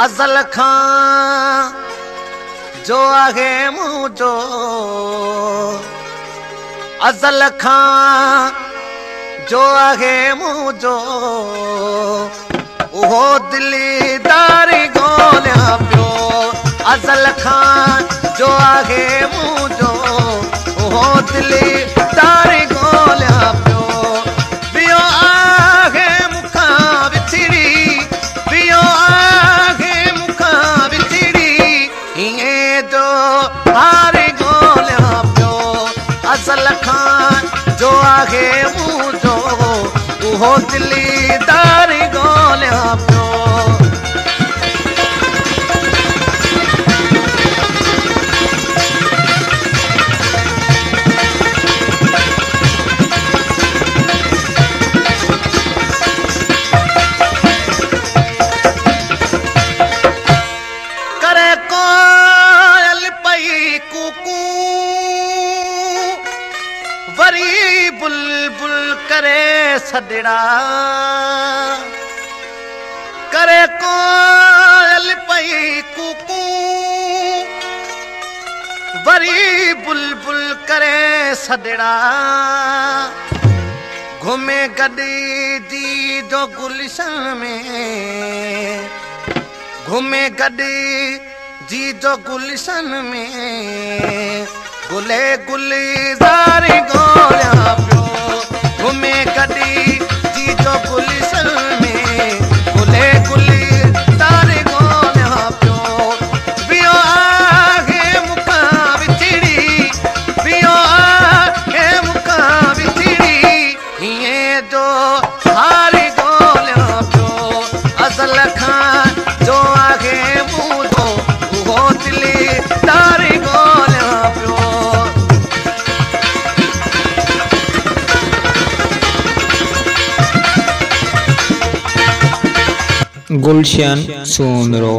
अज़ल खां जो आहे मुंहिंजो अज़ल खां जो आहे मुंहिंजो उहो दिलीदारी ॻोल्हियां पियो अज़ल खां जो आहे मुंहिंजो उहो दिलीदारी ॻोल्हियां पियो ॿियो आहे मूंखां विछड़ी ॿियो आहे मूंखां विछड़ी ईअं जो हारी ॻोल्हियां पियो अज़ल खां जो आहे मुंहिंजो उहो दिलीदारी ॻोल्हियां पियो करे कोयल पई कुकू वरी बुलबुल करे सदड़ा करे कोयल पई कुकू वरी बुलबुल करे सदड़ा घुमे गॾी जी जो गुलशन में घुमे गॾी जी जो गुलशन में गुले गुलज़ारी ॻोल्हियां पियो घुमे गॾी जी जो गुलशन में गुले गुलज़ारी ॻोल्हियां पियो ॿियो आहे मूंखां विछड़ी ॿियो आहे मूंखां विछड़ी हीअं जो हारी ॻोल्हियां पियो अज़ल खां जो आहे मुंहिंजो उहो दिलीदारी ॻोल्हियां पियो गुलशन सोनरो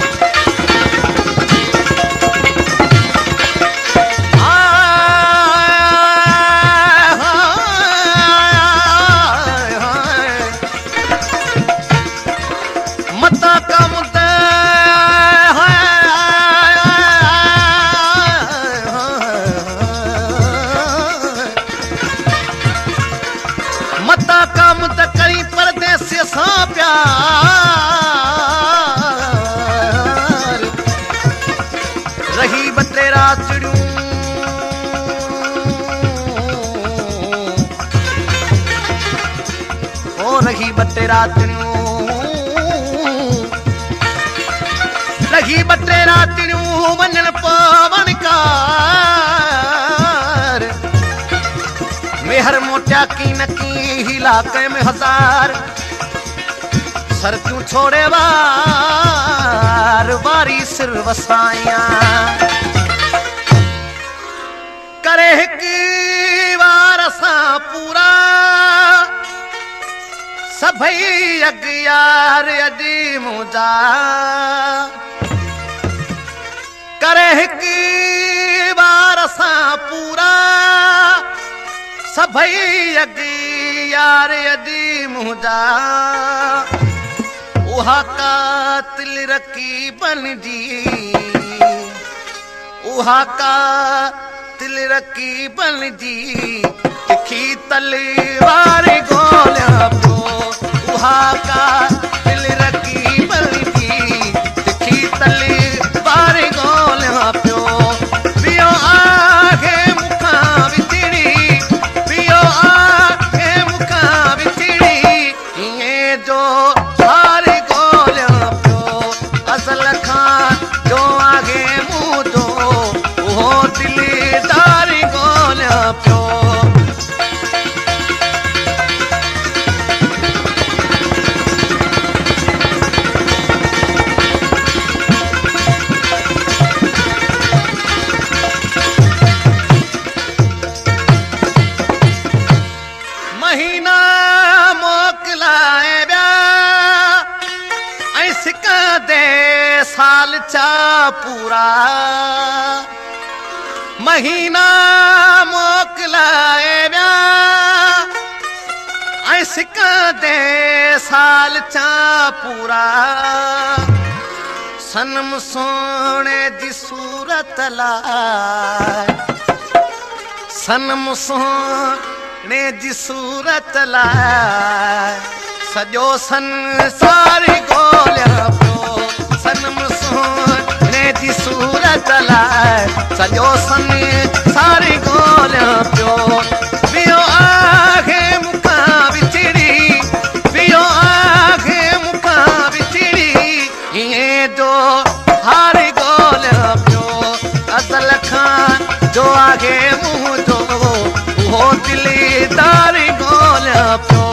मता कम मता कम त करी परदेस सां प्यार रही बटे रातड़ियूं ओ रही बटे रातड़ियूं रही बटे रातड़ियूं वञण पवन कार मेहर मोटिया की न की इलाके में हजार सरतियूं छोड़े वार वारी सिर वसाया करे हिकु वार सां पूरा सभई अॻियार अॼी मुंहिंजा करे हिकु वार सां पूरा सभई अॻियार अॼी मुंहिंजा उहा कातिल रकीबन जी उहा कातिल रकीबन जी तिखी तलवार ॻोल्हियां पियो उहा कातिल रकीबन जी तिखी तलवार ॻोल्हियां पियो ॿियो आहे मूंखां विछड़ी ॿियो आहे मूंखां विछड़ी ईअं जो हारी ॻोल्हियां पियो अज़ल खां जो आहे मुंहिंजो उहो दिलीदारी ॻोल्हियां पियो महीना मोकिलाए विया ऐं सिका दे साल चा पूरा महीना मोकिलाए विया ऐं सिका दे साल चा पूरा सनम सोने जी सूरत लाए सनम सोने जी सूरत लाए सॼो संसार ॻोल्हियां पियो सनम सोने जी सूरत लाए सॼो संसार ॻोल्हियां पियो वियो आहे मूंखां विछड़ी वियो आहे मूंखां विछड़ी ईअं जो हार ॻोल्हियां पियो असल खां जो आहे मुंहिंजो उहो दिलदार ॻोल्हियां पियो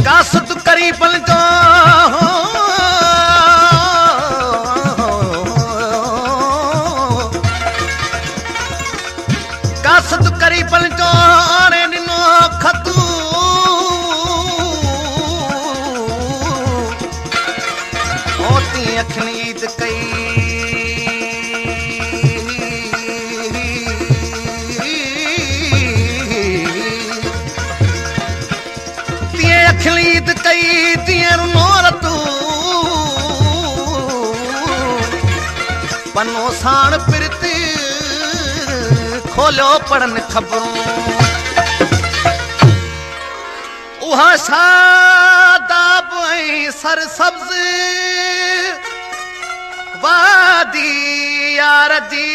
कासत करी पल जो कासत करी पल जो आने ॾिनो खतू ओती अखियुनि ईद कई खिलीद कई तीअं नोर तू पनो साण पिरत खोलियो पढ़नि ख़बरूं उहा शादाब ऐं सरसब्ज़ वादी यार जी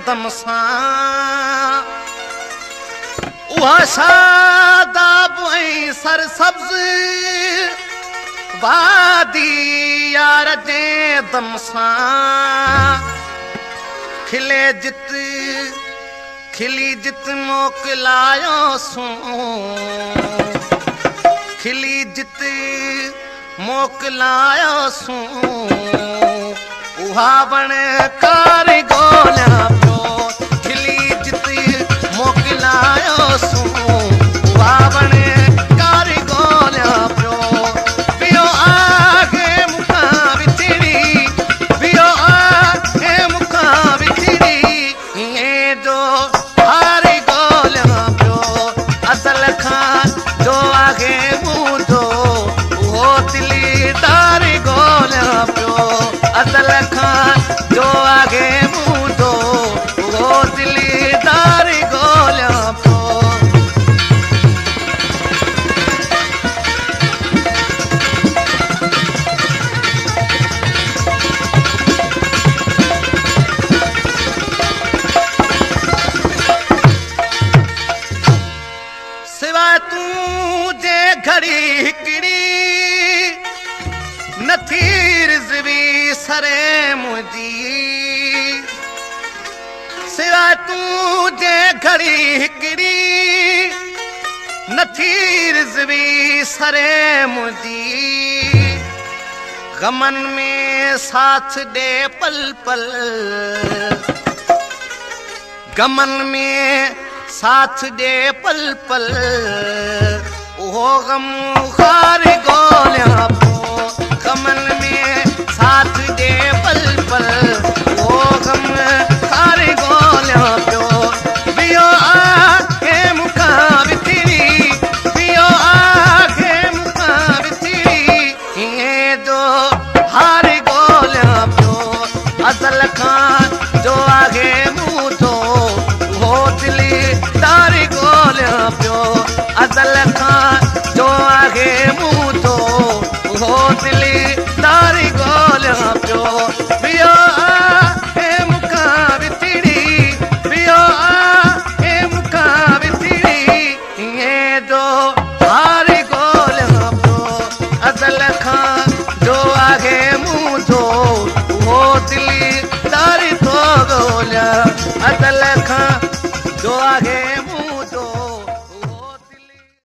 दम सां उहा शादाब ऐं सरसब्ज़ वादी यार जे दम सां खिले खिली जित मोकिलायोसूं खिली जित मोकिलायोसूं उहा वण कार ॻोल्हियां पियो खिली जित मोकिलायोसूं उहा वण कार ॻोल्हियां पियो वियो आहे मूंखां विछड़ी वियो आहे मूंखां विछड़ी ईअं जो हार ॻोल्हियां पियो असल खां जो आहे मुंहिंजो उहो दिलदार ॻोल्हियां पियो असल खां जो आहे मुंहिंजो उहो दिलदार ॻोल्हियां पियो सिवाय तूं जे घड़ी हिकिड़ी नथी रिज़वी सरे मुंहिंजी सिवाय तूं जे घड़ी हिकिड़ी नथी रिज़वी सरे मुंहिंजी गमन में साथ ॾे पल पल गमन में साथ ॾे पल पल उहो गम खार ॻोल्हियां पियो गमन में साथ ॾे पल पल उहो गम खार ॻोल्हियां पियो वियो आहे मूंखां विछड़ी वियो आहे मूंखां विछड़ी ईअं जो हार ॻोल्हियां पियो असल खां जो आहे